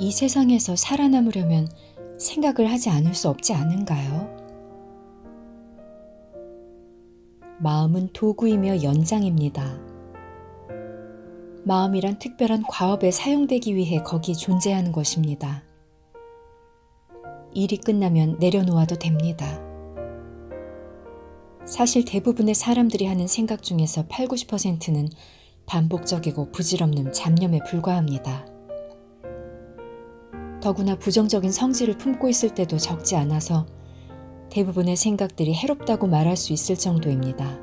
이 세상에서 살아남으려면 생각을 하지 않을 수 없지 않은가요? 마음은 도구이며 연장입니다. 마음이란 특별한 과업에 사용되기 위해 거기 존재하는 것입니다. 일이 끝나면 내려놓아도 됩니다. 사실 대부분의 사람들이 하는 생각 중에서 8, 90%는 반복적이고 부질없는 잡념에 불과합니다. 더구나 부정적인 성질을 품고 있을 때도 적지 않아서 대부분의 생각들이 해롭다고 말할 수 있을 정도입니다.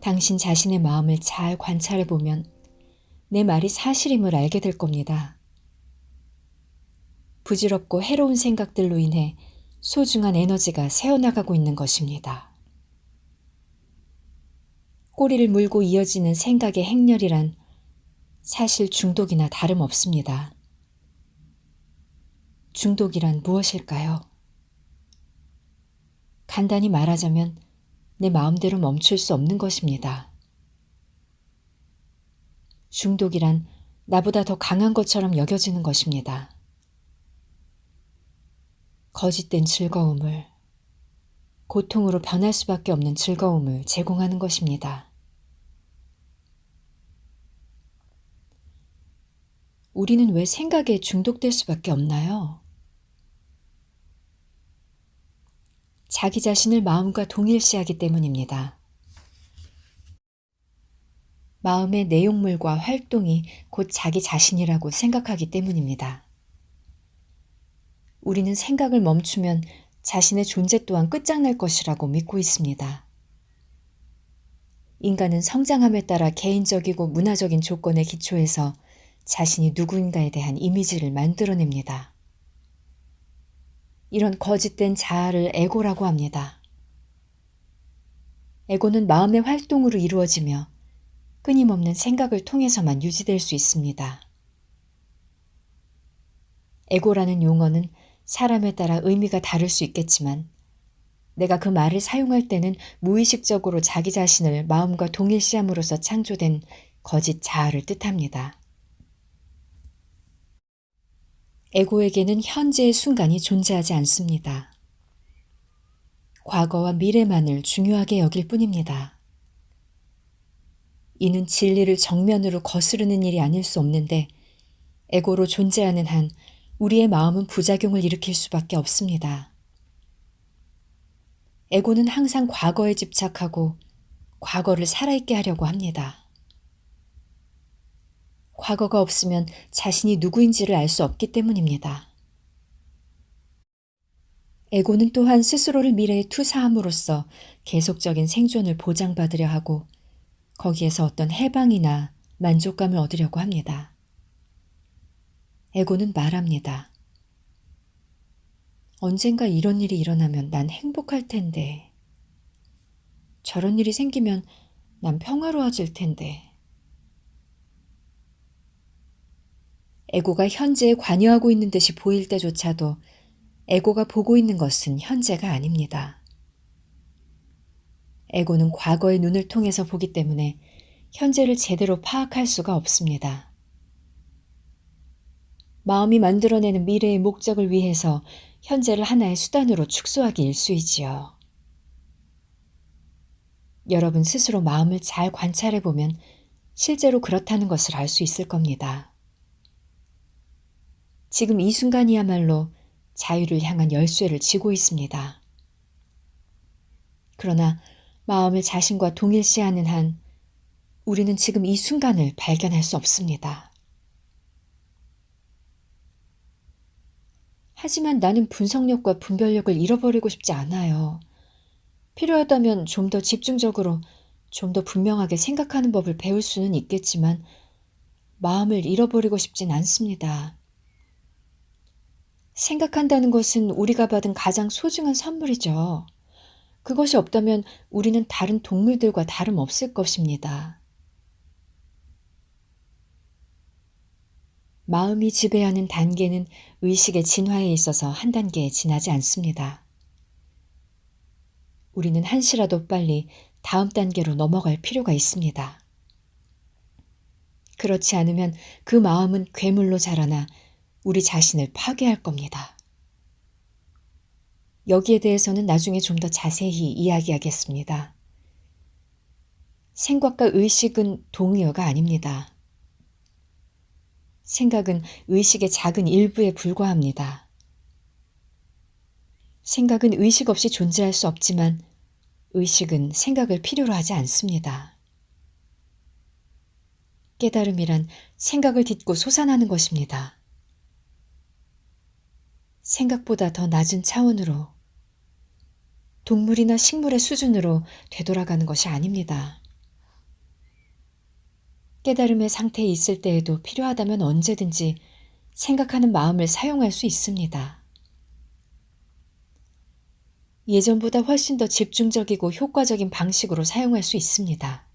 당신 자신의 마음을 잘 관찰해 보면 내 말이 사실임을 알게 될 겁니다. 부질없고 해로운 생각들로 인해 소중한 에너지가 새어나가고 있는 것입니다. 꼬리를 물고 이어지는 생각의 행렬이란 사실 중독이나 다름없습니다. 중독이란 무엇일까요? 간단히 말하자면 내 마음대로 멈출 수 없는 것입니다. 중독이란 나보다 더 강한 것처럼 여겨지는 것입니다. 거짓된 즐거움을, 고통으로 변할 수밖에 없는 즐거움을 제공하는 것입니다. 우리는 왜 생각에 중독될 수밖에 없나요? 자기 자신을 마음과 동일시하기 때문입니다. 마음의 내용물과 활동이 곧 자기 자신이라고 생각하기 때문입니다. 우리는 생각을 멈추면 자신의 존재 또한 끝장날 것이라고 믿고 있습니다. 인간은 성장함에 따라 개인적이고 문화적인 조건에 기초해서 자신이 누구인가에 대한 이미지를 만들어냅니다. 이런 거짓된 자아를 에고라고 합니다. 에고는 마음의 활동으로 이루어지며 끊임없는 생각을 통해서만 유지될 수 있습니다. 에고라는 용어는 사람에 따라 의미가 다를 수 있겠지만 내가 그 말을 사용할 때는 무의식적으로 자기 자신을 마음과 동일시함으로써 창조된 거짓 자아를 뜻합니다. 에고에게는 현재의 순간이 존재하지 않습니다. 과거와 미래만을 중요하게 여길 뿐입니다. 이는 진리를 정면으로 거스르는 일이 아닐 수 없는데 에고로 존재하는 한 우리의 마음은 부작용을 일으킬 수밖에 없습니다. 에고는 항상 과거에 집착하고 과거를 살아있게 하려고 합니다. 과거가 없으면 자신이 누구인지를 알 수 없기 때문입니다. 에고는 또한 스스로를 미래에 투사함으로써 계속적인 생존을 보장받으려 하고 거기에서 어떤 해방이나 만족감을 얻으려고 합니다. 에고는 말합니다. 언젠가 이런 일이 일어나면 난 행복할 텐데. 저런 일이 생기면 난 평화로워질 텐데. 에고가 현재에 관여하고 있는 듯이 보일 때조차도 에고가 보고 있는 것은 현재가 아닙니다. 에고는 과거의 눈을 통해서 보기 때문에 현재를 제대로 파악할 수가 없습니다. 마음이 만들어내는 미래의 목적을 위해서 현재를 하나의 수단으로 축소하기 일쑤이지요. 여러분 스스로 마음을 잘 관찰해보면 실제로 그렇다는 것을 알 수 있을 겁니다. 지금 이 순간이야말로 자유를 향한 열쇠를 쥐고 있습니다. 그러나 마음을 자신과 동일시하는 한 우리는 지금 이 순간을 발견할 수 없습니다. 하지만 나는 분석력과 분별력을 잃어버리고 싶지 않아요. 필요하다면 좀 더 집중적으로, 좀 더 분명하게 생각하는 법을 배울 수는 있겠지만 마음을 잃어버리고 싶진 않습니다. 생각한다는 것은 우리가 받은 가장 소중한 선물이죠. 그것이 없다면 우리는 다른 동물들과 다름없을 것입니다. 마음이 지배하는 단계는 의식의 진화에 있어서 한 단계에 지나지 않습니다. 우리는 한시라도 빨리 다음 단계로 넘어갈 필요가 있습니다. 그렇지 않으면 그 마음은 괴물로 자라나 우리 자신을 파괴할 겁니다. 여기에 대해서는 나중에 좀 더 자세히 이야기하겠습니다. 생각과 의식은 동의어가 아닙니다. 생각은 의식의 작은 일부에 불과합니다. 생각은 의식 없이 존재할 수 없지만 의식은 생각을 필요로 하지 않습니다. 깨달음이란 생각을 딛고 솟아나는 것입니다. 생각보다 더 낮은 차원으로, 동물이나 식물의 수준으로 되돌아가는 것이 아닙니다. 깨달음의 상태에 있을 때에도 필요하다면 언제든지 생각하는 마음을 사용할 수 있습니다. 예전보다 훨씬 더 집중적이고 효과적인 방식으로 사용할 수 있습니다.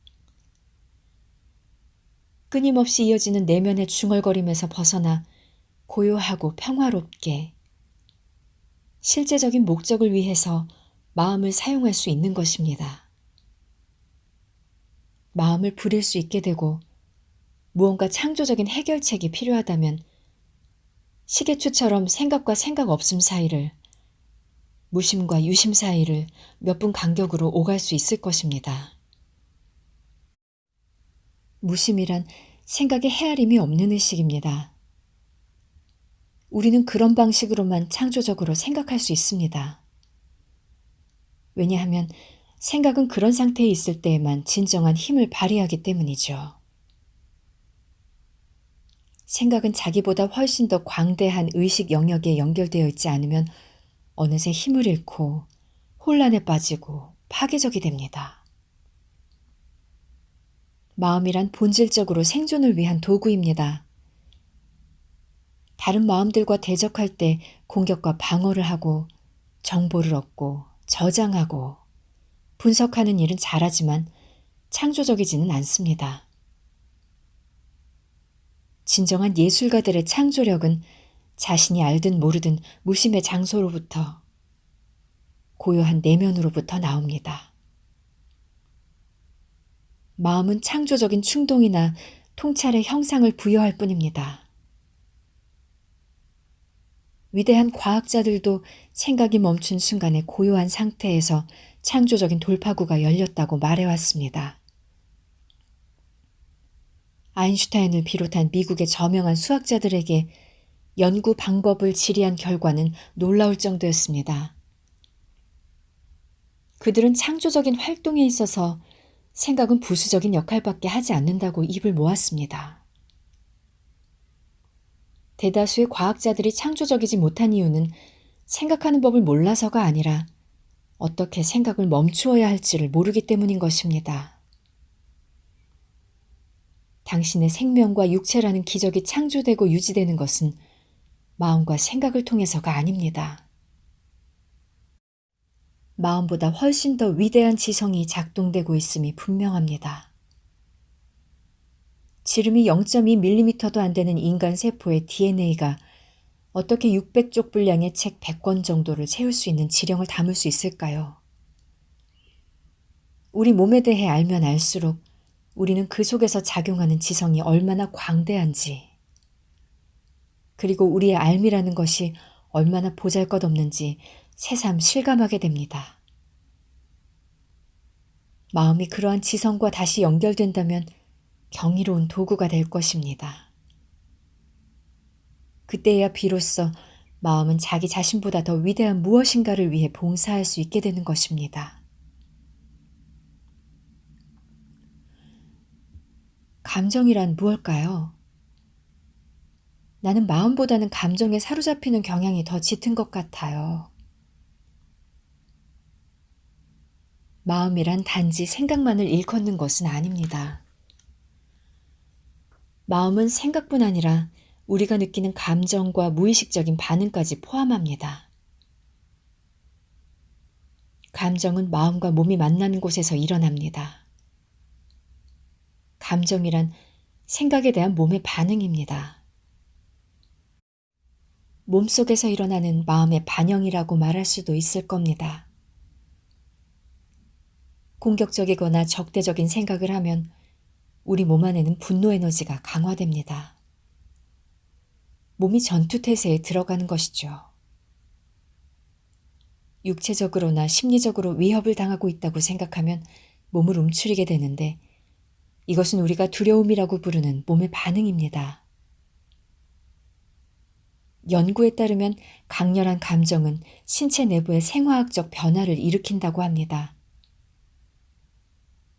끊임없이 이어지는 내면의 중얼거림에서 벗어나 고요하고 평화롭게 실제적인 목적을 위해서 마음을 사용할 수 있는 것입니다. 마음을 부릴 수 있게 되고 무언가 창조적인 해결책이 필요하다면 시계추처럼 생각과 생각 없음 사이를, 무심과 유심 사이를 몇 분 간격으로 오갈 수 있을 것입니다. 무심이란 생각에 헤아림이 없는 의식입니다. 우리는 그런 방식으로만 창조적으로 생각할 수 있습니다. 왜냐하면 생각은 그런 상태에 있을 때에만 진정한 힘을 발휘하기 때문이죠. 생각은 자기보다 훨씬 더 광대한 의식 영역에 연결되어 있지 않으면 어느새 힘을 잃고 혼란에 빠지고 파괴적이 됩니다. 마음이란 본질적으로 생존을 위한 도구입니다. 다른 마음들과 대적할 때 공격과 방어를 하고 정보를 얻고 저장하고 분석하는 일은 잘하지만 창조적이지는 않습니다. 진정한 예술가들의 창조력은 자신이 알든 모르든 무심의 장소로부터, 고요한 내면으로부터 나옵니다. 마음은 창조적인 충동이나 통찰의 형상을 부여할 뿐입니다. 위대한 과학자들도 생각이 멈춘 순간에 고요한 상태에서 창조적인 돌파구가 열렸다고 말해왔습니다. 아인슈타인을 비롯한 미국의 저명한 수학자들에게 연구 방법을 질의한 결과는 놀라울 정도였습니다. 그들은 창조적인 활동에 있어서 생각은 부수적인 역할밖에 하지 않는다고 입을 모았습니다. 대다수의 과학자들이 창조적이지 못한 이유는 생각하는 법을 몰라서가 아니라 어떻게 생각을 멈추어야 할지를 모르기 때문인 것입니다. 당신의 생명과 육체라는 기적이 창조되고 유지되는 것은 마음과 생각을 통해서가 아닙니다. 마음보다 훨씬 더 위대한 지성이 작동되고 있음이 분명합니다. 지름이 0.2mm도 안 되는 인간 세포의 DNA가 어떻게 600쪽 분량의 책 100권 정도를 채울 수 있는 지령을 담을 수 있을까요? 우리 몸에 대해 알면 알수록 우리는 그 속에서 작용하는 지성이 얼마나 광대한지, 그리고 우리의 알미라는 것이 얼마나 보잘것없는지 새삼 실감하게 됩니다. 마음이 그러한 지성과 다시 연결된다면 경이로운 도구가 될 것입니다. 그때야 비로소 마음은 자기 자신보다 더 위대한 무엇인가를 위해 봉사할 수 있게 되는 것입니다. 감정이란 무엇일까요? 나는 마음보다는 감정에 사로잡히는 경향이 더 짙은 것 같아요. 마음이란 단지 생각만을 일컫는 것은 아닙니다. 마음은 생각뿐 아니라 우리가 느끼는 감정과 무의식적인 반응까지 포함합니다. 감정은 마음과 몸이 만나는 곳에서 일어납니다. 감정이란 생각에 대한 몸의 반응입니다. 몸속에서 일어나는 마음의 반영이라고 말할 수도 있을 겁니다. 공격적이거나 적대적인 생각을 하면 우리 몸 안에는 분노 에너지가 강화됩니다. 몸이 전투태세에 들어가는 것이죠. 육체적으로나 심리적으로 위협을 당하고 있다고 생각하면 몸을 움츠리게 되는데 이것은 우리가 두려움이라고 부르는 몸의 반응입니다. 연구에 따르면 강렬한 감정은 신체 내부의 생화학적 변화를 일으킨다고 합니다.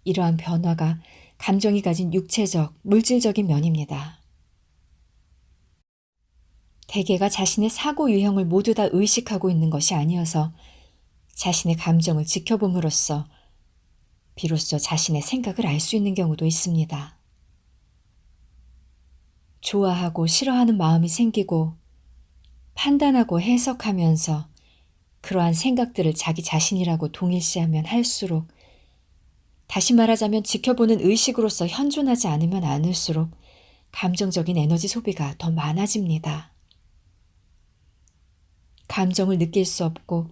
이러한 변화가 감정이 가진 육체적, 물질적인 면입니다. 대개가 자신의 사고 유형을 모두 다 의식하고 있는 것이 아니어서 자신의 감정을 지켜봄으로써 비로소 자신의 생각을 알 수 있는 경우도 있습니다. 좋아하고 싫어하는 마음이 생기고 판단하고 해석하면서 그러한 생각들을 자기 자신이라고 동일시하면 할수록, 다시 말하자면 지켜보는 의식으로서 현존하지 않으면 않을수록 감정적인 에너지 소비가 더 많아집니다. 감정을 느낄 수 없고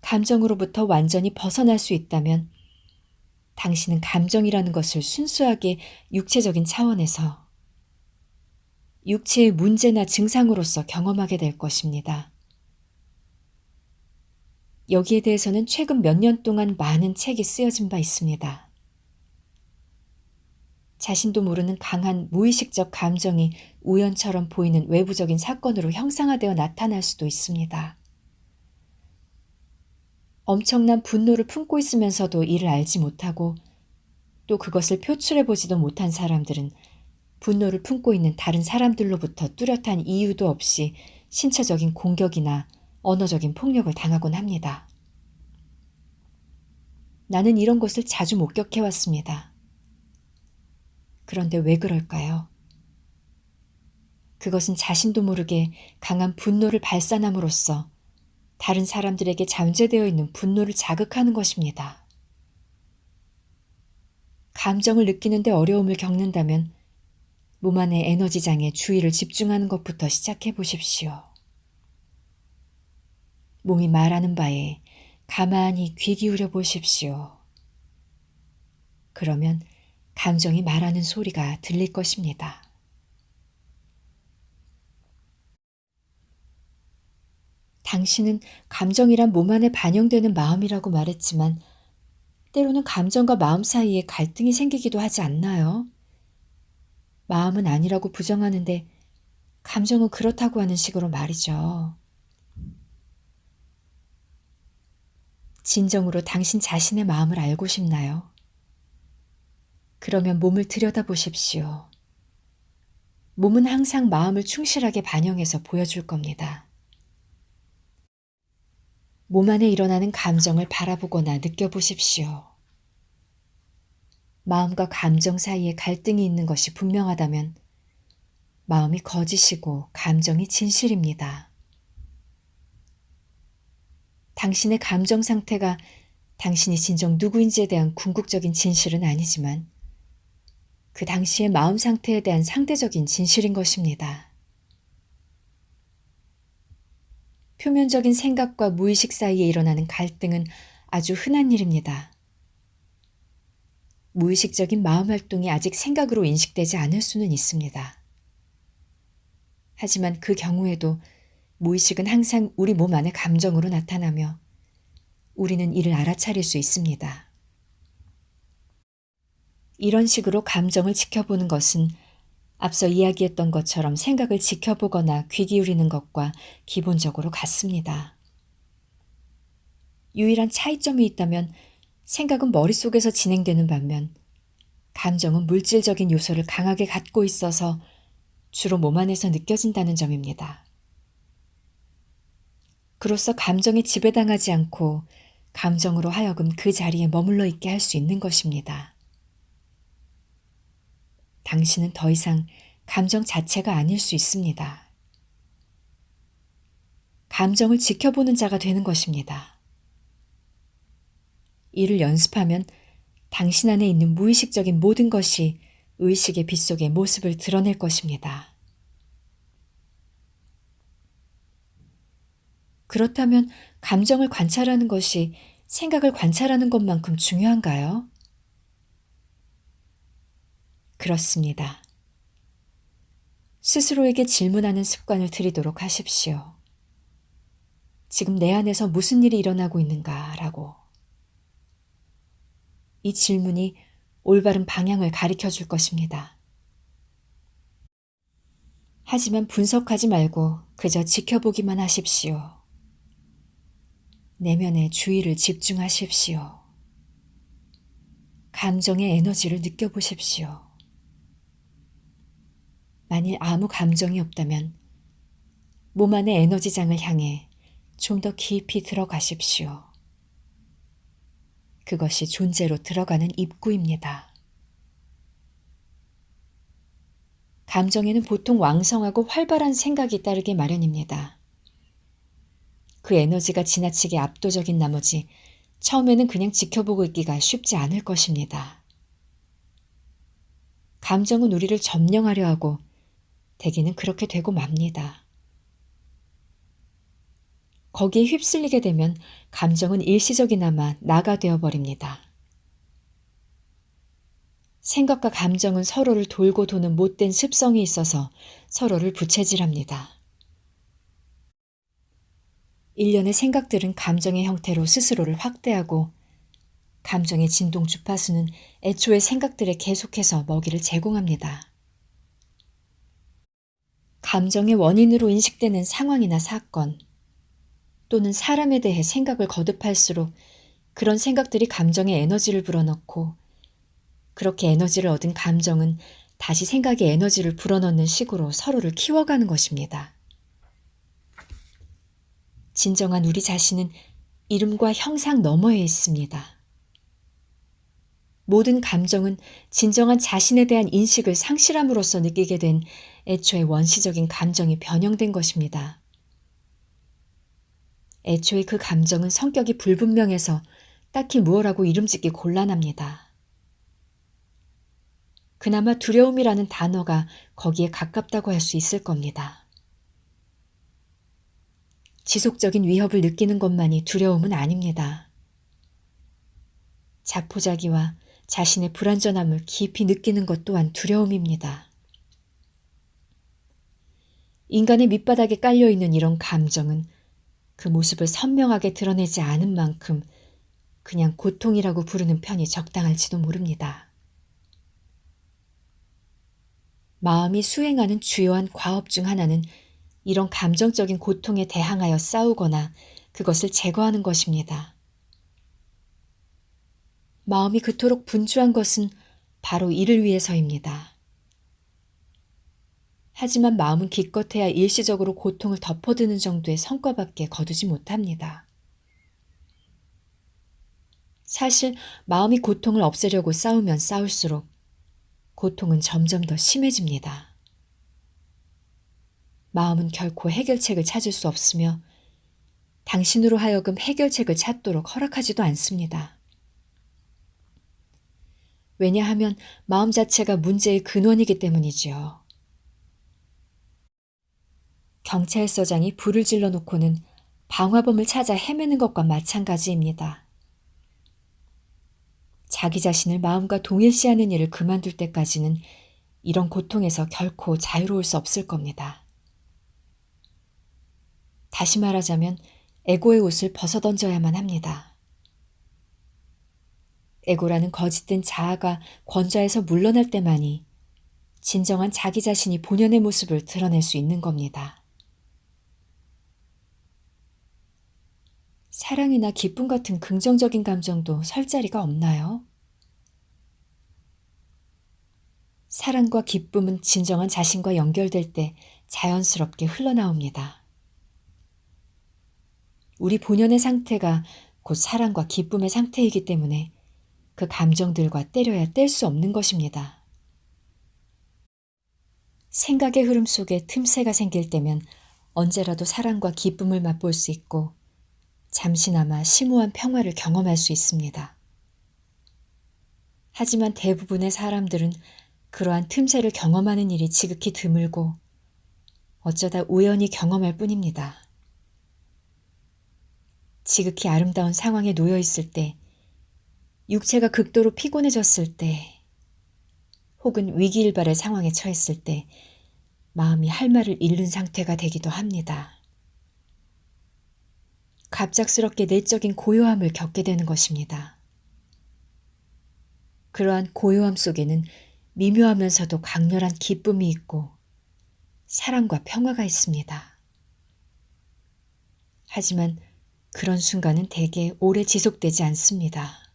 감정으로부터 완전히 벗어날 수 있다면 당신은 감정이라는 것을 순수하게 육체적인 차원에서 육체의 문제나 증상으로서 경험하게 될 것입니다. 여기에 대해서는 최근 몇 년 동안 많은 책이 쓰여진 바 있습니다. 자신도 모르는 강한 무의식적 감정이 우연처럼 보이는 외부적인 사건으로 형상화되어 나타날 수도 있습니다. 엄청난 분노를 품고 있으면서도 이를 알지 못하고 또 그것을 표출해보지도 못한 사람들은 분노를 품고 있는 다른 사람들로부터 뚜렷한 이유도 없이 신체적인 공격이나 언어적인 폭력을 당하곤 합니다. 나는 이런 것을 자주 목격해왔습니다. 그런데 왜 그럴까요? 그것은 자신도 모르게 강한 분노를 발산함으로써 다른 사람들에게 잠재되어 있는 분노를 자극하는 것입니다. 감정을 느끼는데 어려움을 겪는다면 몸 안의 에너지장에 주의를 집중하는 것부터 시작해 보십시오. 몸이 말하는 바에 가만히 귀 기울여 보십시오. 그러면 감정이 말하는 소리가 들릴 것입니다. 당신은 감정이란 몸 안에 반영되는 마음이라고 말했지만 때로는 감정과 마음 사이에 갈등이 생기기도 하지 않나요? 마음은 아니라고 부정하는데 감정은 그렇다고 하는 식으로 말이죠. 진정으로 당신 자신의 마음을 알고 싶나요? 그러면 몸을 들여다보십시오. 몸은 항상 마음을 충실하게 반영해서 보여줄 겁니다. 몸 안에 일어나는 감정을 바라보거나 느껴보십시오. 마음과 감정 사이에 갈등이 있는 것이 분명하다면 마음이 거짓이고 감정이 진실입니다. 당신의 감정 상태가 당신이 진정 누구인지에 대한 궁극적인 진실은 아니지만 그 당시의 마음 상태에 대한 상대적인 진실인 것입니다. 표면적인 생각과 무의식 사이에 일어나는 갈등은 아주 흔한 일입니다. 무의식적인 마음 활동이 아직 생각으로 인식되지 않을 수는 있습니다. 하지만 그 경우에도 무의식은 항상 우리 몸 안의 감정으로 나타나며 우리는 이를 알아차릴 수 있습니다. 이런 식으로 감정을 지켜보는 것은 앞서 이야기했던 것처럼 생각을 지켜보거나 귀 기울이는 것과 기본적으로 같습니다. 유일한 차이점이 있다면 생각은 머릿속에서 진행되는 반면 감정은 물질적인 요소를 강하게 갖고 있어서 주로 몸 안에서 느껴진다는 점입니다. 그로써 감정에 지배당하지 않고 감정으로 하여금 그 자리에 머물러 있게 할 수 있는 것입니다. 당신은 더 이상 감정 자체가 아닐 수 있습니다. 감정을 지켜보는 자가 되는 것입니다. 이를 연습하면 당신 안에 있는 무의식적인 모든 것이 의식의 빛 속에 모습을 드러낼 것입니다. 그렇다면 감정을 관찰하는 것이 생각을 관찰하는 것만큼 중요한가요? 그렇습니다. 스스로에게 질문하는 습관을 들이도록 하십시오. 지금 내 안에서 무슨 일이 일어나고 있는가라고. 이 질문이 올바른 방향을 가리켜 줄 것입니다. 하지만 분석하지 말고 그저 지켜보기만 하십시오. 내면의 주의를 집중하십시오. 감정의 에너지를 느껴보십시오. 만일 아무 감정이 없다면 몸 안의 에너지장을 향해 좀 더 깊이 들어가십시오. 그것이 존재로 들어가는 입구입니다. 감정에는 보통 왕성하고 활발한 생각이 따르기 마련입니다. 그 에너지가 지나치게 압도적인 나머지 처음에는 그냥 지켜보고 있기가 쉽지 않을 것입니다. 감정은 우리를 점령하려 하고 대개는 그렇게 되고 맙니다. 거기에 휩쓸리게 되면 감정은 일시적이나마 나가 되어버립니다. 생각과 감정은 서로를 돌고 도는 못된 습성이 있어서 서로를 부채질합니다. 일련의 생각들은 감정의 형태로 스스로를 확대하고 감정의 진동 주파수는 애초의 생각들에 계속해서 먹이를 제공합니다. 감정의 원인으로 인식되는 상황이나 사건 또는 사람에 대해 생각을 거듭할수록 그런 생각들이 감정에 에너지를 불어넣고 그렇게 에너지를 얻은 감정은 다시 생각에 에너지를 불어넣는 식으로 서로를 키워가는 것입니다. 진정한 우리 자신은 이름과 형상 너머에 있습니다. 모든 감정은 진정한 자신에 대한 인식을 상실함으로써 느끼게 된 애초의 원시적인 감정이 변형된 것입니다. 애초에 그 감정은 성격이 불분명해서 딱히 무엇라고 이름짓기 곤란합니다. 그나마 두려움이라는 단어가 거기에 가깝다고 할 수 있을 겁니다. 지속적인 위협을 느끼는 것만이 두려움은 아닙니다. 자포자기와 자신의 불완전함을 깊이 느끼는 것 또한 두려움입니다. 인간의 밑바닥에 깔려있는 이런 감정은 그 모습을 선명하게 드러내지 않은 만큼 그냥 고통이라고 부르는 편이 적당할지도 모릅니다. 마음이 수행하는 주요한 과업 중 하나는 이런 감정적인 고통에 대항하여 싸우거나 그것을 제거하는 것입니다. 마음이 그토록 분주한 것은 바로 이를 위해서입니다. 하지만 마음은 기껏해야 일시적으로 고통을 덮어두는 정도의 성과밖에 거두지 못합니다. 사실 마음이 고통을 없애려고 싸우면 싸울수록 고통은 점점 더 심해집니다. 마음은 결코 해결책을 찾을 수 없으며 당신으로 하여금 해결책을 찾도록 허락하지도 않습니다. 왜냐하면 마음 자체가 문제의 근원이기 때문이지요. 경찰서장이 불을 질러놓고는 방화범을 찾아 헤매는 것과 마찬가지입니다. 자기 자신을 마음과 동일시하는 일을 그만둘 때까지는 이런 고통에서 결코 자유로울 수 없을 겁니다. 다시 말하자면 에고의 옷을 벗어던져야만 합니다. 에고라는 거짓된 자아가 권좌에서 물러날 때만이 진정한 자기 자신이 본연의 모습을 드러낼 수 있는 겁니다. 사랑이나 기쁨 같은 긍정적인 감정도 설 자리가 없나요? 사랑과 기쁨은 진정한 자신과 연결될 때 자연스럽게 흘러나옵니다. 우리 본연의 상태가 곧 사랑과 기쁨의 상태이기 때문에 그 감정들과 때려야 뗄 수 없는 것입니다. 생각의 흐름 속에 틈새가 생길 때면 언제라도 사랑과 기쁨을 맛볼 수 있고 잠시나마 심오한 평화를 경험할 수 있습니다. 하지만 대부분의 사람들은 그러한 틈새를 경험하는 일이 지극히 드물고 어쩌다 우연히 경험할 뿐입니다. 지극히 아름다운 상황에 놓여 있을 때, 육체가 극도로 피곤해졌을 때, 혹은 위기일발의 상황에 처했을 때 마음이 할 말을 잃는 상태가 되기도 합니다. 갑작스럽게 내적인 고요함을 겪게 되는 것입니다. 그러한 고요함 속에는 미묘하면서도 강렬한 기쁨이 있고 사랑과 평화가 있습니다. 하지만 그런 순간은 대개 오래 지속되지 않습니다.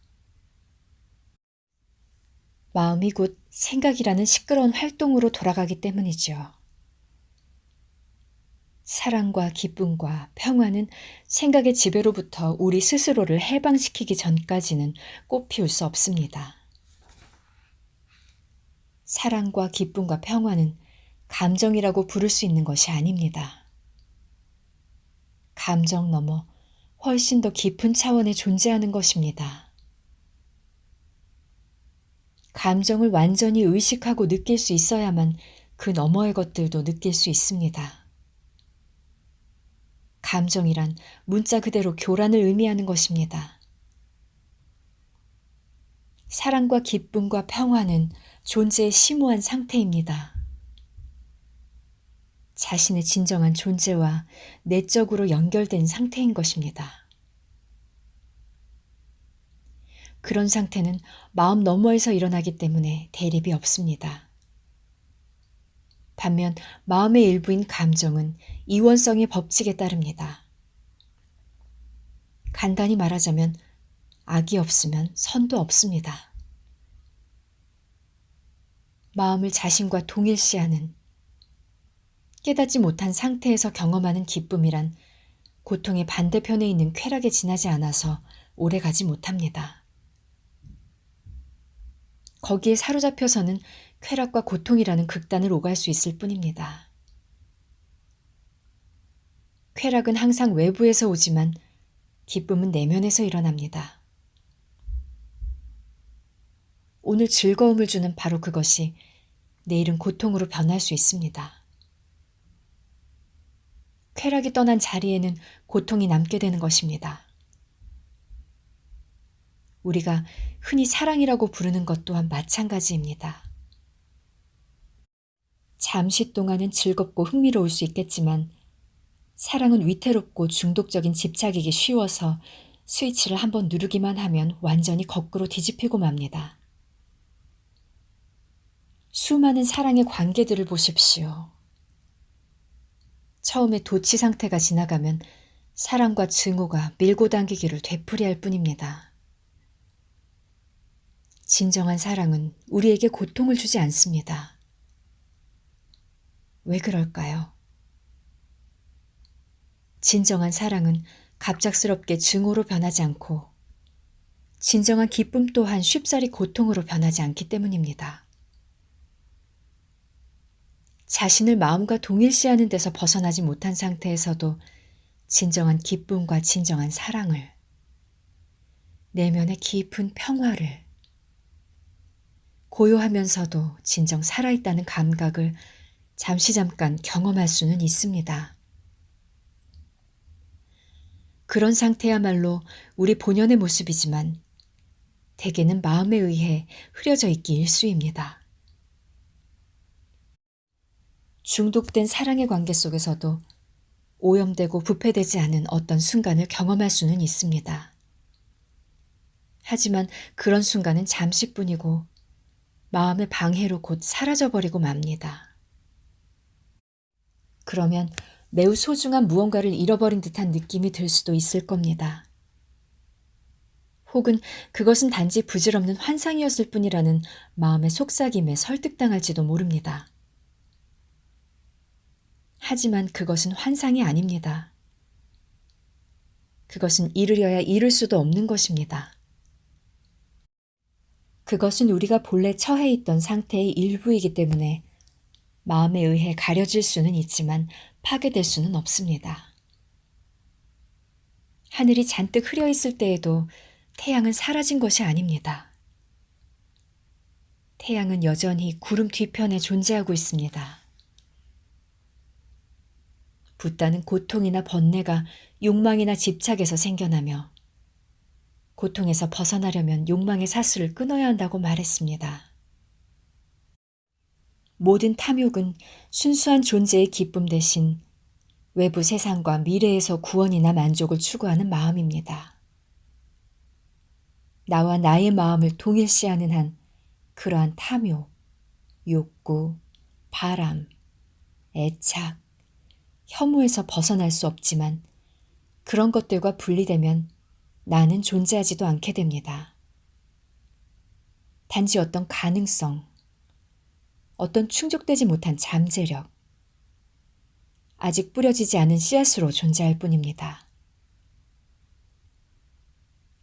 마음이 곧 생각이라는 시끄러운 활동으로 돌아가기 때문이죠. 사랑과 기쁨과 평화는 생각의 지배로부터 우리 스스로를 해방시키기 전까지는 꽃피울 수 없습니다. 사랑과 기쁨과 평화는 감정이라고 부를 수 있는 것이 아닙니다. 감정 넘어 훨씬 더 깊은 차원에 존재하는 것입니다. 감정을 완전히 의식하고 느낄 수 있어야만 그 너머의 것들도 느낄 수 있습니다. 감정이란 문자 그대로 교란을 의미하는 것입니다. 사랑과 기쁨과 평화는 존재의 심오한 상태입니다. 자신의 진정한 존재와 내적으로 연결된 상태인 것입니다. 그런 상태는 마음 너머에서 일어나기 때문에 대립이 없습니다. 반면 마음의 일부인 감정은 이원성의 법칙에 따릅니다. 간단히 말하자면 악이 없으면 선도 없습니다. 마음을 자신과 동일시하는, 깨닫지 못한 상태에서 경험하는 기쁨이란 고통의 반대편에 있는 쾌락에 지나지 않아서 오래 가지 못합니다. 거기에 사로잡혀서는 쾌락과 고통이라는 극단을 오갈 수 있을 뿐입니다. 쾌락은 항상 외부에서 오지만 기쁨은 내면에서 일어납니다. 오늘 즐거움을 주는 바로 그것이 내일은 고통으로 변할 수 있습니다. 쾌락이 떠난 자리에는 고통이 남게 되는 것입니다. 우리가 흔히 사랑이라고 부르는 것 또한 마찬가지입니다. 잠시 동안은 즐겁고 흥미로울 수 있겠지만 사랑은 위태롭고 중독적인 집착이기 쉬워서 스위치를 한번 누르기만 하면 완전히 거꾸로 뒤집히고 맙니다. 수많은 사랑의 관계들을 보십시오. 처음에 도치 상태가 지나가면 사랑과 증오가 밀고 당기기를 되풀이할 뿐입니다. 진정한 사랑은 우리에게 고통을 주지 않습니다. 왜 그럴까요? 진정한 사랑은 갑작스럽게 증오로 변하지 않고 진정한 기쁨 또한 쉽사리 고통으로 변하지 않기 때문입니다. 자신을 마음과 동일시하는 데서 벗어나지 못한 상태에서도 진정한 기쁨과 진정한 사랑을, 내면의 깊은 평화를, 고요하면서도 진정 살아있다는 감각을 잠깐 경험할 수는 있습니다. 그런 상태야말로 우리 본연의 모습이지만 대개는 마음에 의해 흐려져 있기 일쑤입니다. 중독된 사랑의 관계 속에서도 오염되고 부패되지 않은 어떤 순간을 경험할 수는 있습니다. 하지만 그런 순간은 잠시뿐이고 마음의 방해로 곧 사라져버리고 맙니다. 그러면 매우 소중한 무언가를 잃어버린 듯한 느낌이 들 수도 있을 겁니다. 혹은 그것은 단지 부질없는 환상이었을 뿐이라는 마음의 속삭임에 설득당할지도 모릅니다. 하지만 그것은 환상이 아닙니다. 그것은 잃으려야 잃을 수도 없는 것입니다. 그것은 우리가 본래 처해 있던 상태의 일부이기 때문에 마음에 의해 가려질 수는 있지만 파괴될 수는 없습니다. 하늘이 잔뜩 흐려 있을 때에도 태양은 사라진 것이 아닙니다. 태양은 여전히 구름 뒤편에 존재하고 있습니다. 붓다는 고통이나 번뇌가 욕망이나 집착에서 생겨나며 고통에서 벗어나려면 욕망의 사슬을 끊어야 한다고 말했습니다. 모든 탐욕은 순수한 존재의 기쁨 대신 외부 세상과 미래에서 구원이나 만족을 추구하는 마음입니다. 나와 나의 마음을 동일시하는 한 그러한 탐욕, 욕구, 바람, 애착, 혐오에서 벗어날 수 없지만 그런 것들과 분리되면 나는 존재하지도 않게 됩니다. 단지 어떤 가능성, 어떤 충족되지 못한 잠재력, 아직 뿌려지지 않은 씨앗으로 존재할 뿐입니다.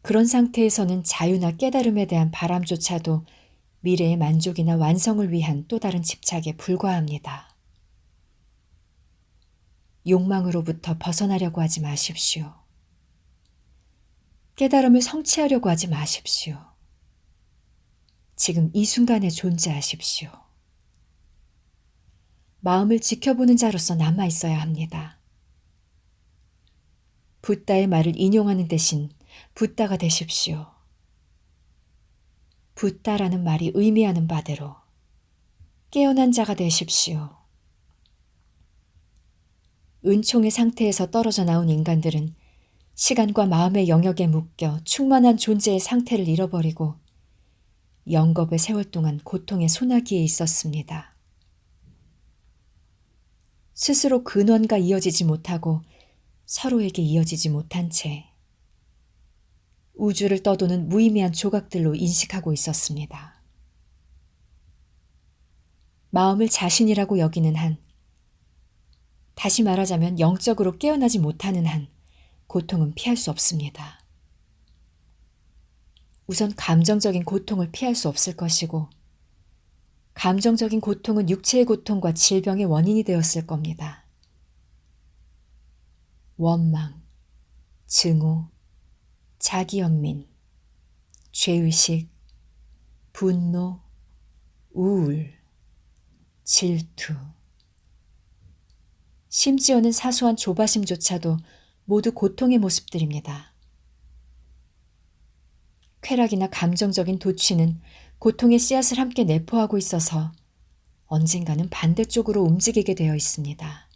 그런 상태에서는 자유나 깨달음에 대한 바람조차도 미래의 만족이나 완성을 위한 또 다른 집착에 불과합니다. 욕망으로부터 벗어나려고 하지 마십시오. 깨달음을 성취하려고 하지 마십시오. 지금 이 순간에 존재하십시오. 마음을 지켜보는 자로서 남아 있어야 합니다. 붓다의 말을 인용하는 대신 붓다가 되십시오. 붓다라는 말이 의미하는 바대로 깨어난 자가 되십시오. 은총의 상태에서 떨어져 나온 인간들은 시간과 마음의 영역에 묶여 충만한 존재의 상태를 잃어버리고 영겁의 세월 동안 고통의 소나기에 있었습니다. 스스로 근원과 이어지지 못하고 서로에게 이어지지 못한 채 우주를 떠도는 무의미한 조각들로 인식하고 있었습니다. 마음을 자신이라고 여기는 한, 다시 말하자면 영적으로 깨어나지 못하는 한 고통은 피할 수 없습니다. 우선 감정적인 고통을 피할 수 없을 것이고 감정적인 고통은 육체의 고통과 질병의 원인이 되었을 겁니다. 원망, 증오, 자기연민, 죄의식, 분노, 우울, 질투, 심지어는 사소한 조바심조차도 모두 고통의 모습들입니다. 쾌락이나 감정적인 도취는 고통의 씨앗을 함께 내포하고 있어서 언젠가는 반대쪽으로 움직이게 되어 있습니다.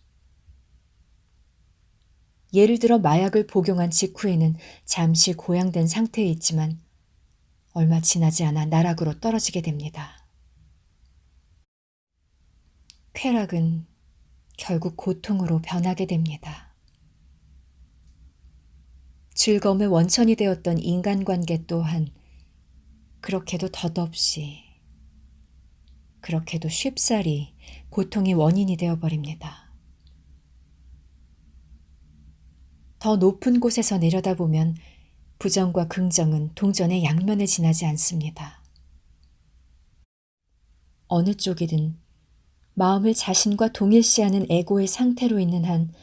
예를 들어 마약을 복용한 직후에는 잠시 고양된 상태에 있지만 얼마 지나지 않아 나락으로 떨어지게 됩니다. 쾌락은 결국 고통으로 변하게 됩니다. 즐거움의 원천이 되었던 인간관계 또한 그렇게도 덧없이, 그렇게도 쉽사리 고통의 원인이 되어버립니다. 더 높은 곳에서 내려다보면 부정과 긍정은 동전의 양면에 지나지 않습니다. 어느 쪽이든 마음을 자신과 동일시하는 에고의 상태로 있는 한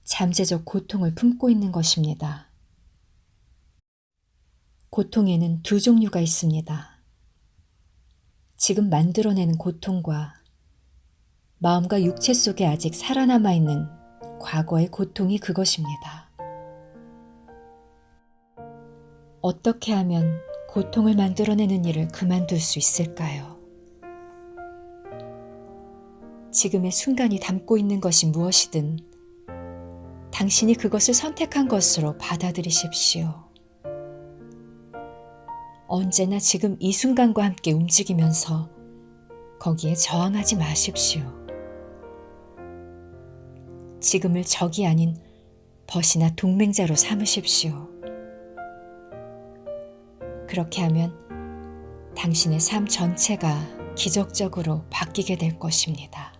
잠재적 고통을 품고 있는 것입니다. 고통에는 두 종류가 있습니다. 지금 만들어내는 고통과 마음과 육체 속에 아직 살아남아 있는 과거의 고통이 그것입니다. 어떻게 하면 고통을 만들어내는 일을 그만둘 수 있을까요? 지금의 순간이 담고 있는 것이 무엇이든 당신이 그것을 선택한 것으로 받아들이십시오. 언제나 지금 이 순간과 함께 움직이면서 거기에 저항하지 마십시오. 지금을 적이 아닌 벗이나 동맹자로 삼으십시오. 그렇게 하면 당신의 삶 전체가 기적적으로 바뀌게 될 것입니다.